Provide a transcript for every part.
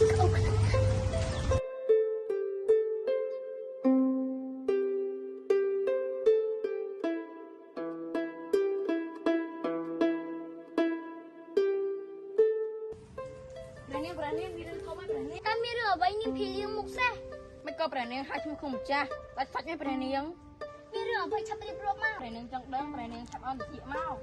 ជីកអូខ្លាំងប្រែនាងមានរឿងធំហើយប្រែនាង តែមានរឿងអ្វីនាងភីលៀងមុខសេះ មិនក៏ប្រែនាងហៅឈ្មោះក្នុងម្ចាស់បាច់សាច់នេះប្រែនាង មានរឿងអ្វីឆាប់រៀបរាប់មក ប្រែនាងចង់ដឹងប្រែនាងឆាប់អន់តិចមក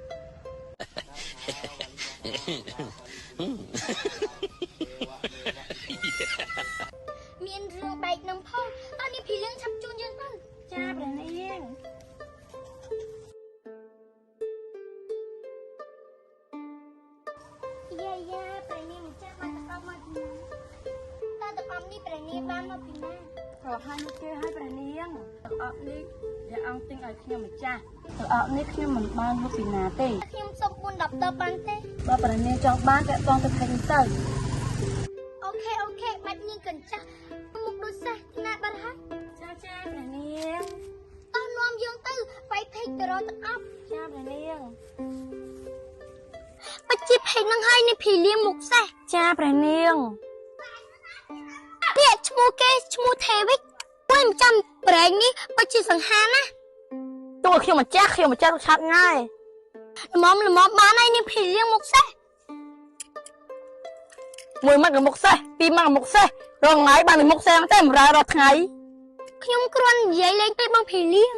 មានរឿងបែកនឹងផងតើនាងភីលៀងឆាប់ជូនយើងទៅ ចាប្រែនាង យាប្រែនាងម្ចាស់បានទៅមកពីណាតើតំនេះប្រែនាងបានមកពីណា ក៏ឲ្យលោកគេឲ្យប្រែនាងអត់នេះព្រះអង្គទិញឲ្យខ្ញុំម្ចាស់អត់នេះខ្ញុំមិនបានមកពីណាទេ ខ្ញុំសុំ4 10តបបានទេ បើប្រែនាងចង់បានតែបងទៅឃើញទៅ អូខេបាច់នាងកញ្ចាស់មុខដូចសេះណាបាត់ហើយ ចាប្រែនាង តោះនាំយើងទៅវាយភេកទៅរកទាំងអស់ ចាប្រែនាង បច្ជីភេកនឹងហើយនាងភីលៀងមុខសេះ ចាប្រែនាង នេះឈ្មោះគេឈ្មោះថេវិកមិនចាំប្រែងនេះបច្ជីសង្ហាណា ទូខ្ញុំម្ចាស់ឆាប់ងាយ ល្មមបានហើយនាងភីលៀងមុខសេះ មួយម៉ាត់กับមុខសេះពីរម៉ាត់กับមុខសេះរងថ្ងៃបានមុខសេះតែម្រើរាល់ថ្ងៃ ខ្ញុំគ្រាន់និយាយលេងទៅបងភីលៀង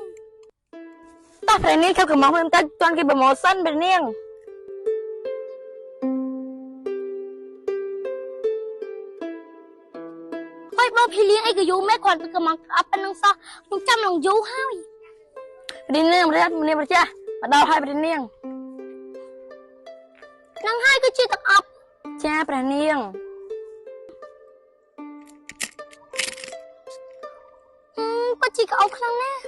តោះប្រែនាងខឹកកំងខ្ញុំតែទាន់គេប្រម៉ូសិនប្រែនាង ហើយបងភីលៀងអីក៏យូរមែនគាត់ទៅកំងអត់ប៉ុណ្្នឹងសោះខ្ញុំចាំនឹងយូរហើយ ប្រែនាងម្នាងប្រចាស់មកដល់ហើយប្រែនាង នឹងហើយគឺជាទាំងអស់ ចាប្រែនាង បច្ជីក៏អោខ្លាំងណាស់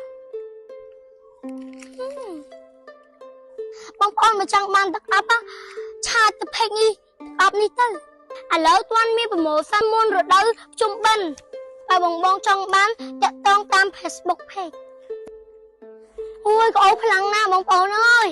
បងប្អូនមកចង់បានទឹកអប់ឆាទឹកភេកនេះអប់នេះទៅឥឡូវទាន់មានប្រម៉ូសិនមុនរដូវជុំបិណ្ឌបើបងចង់បានតាក់ទងតាម Facebook Page អូយក៏អោខ្លាំងណាស់បងប្អូនអើយ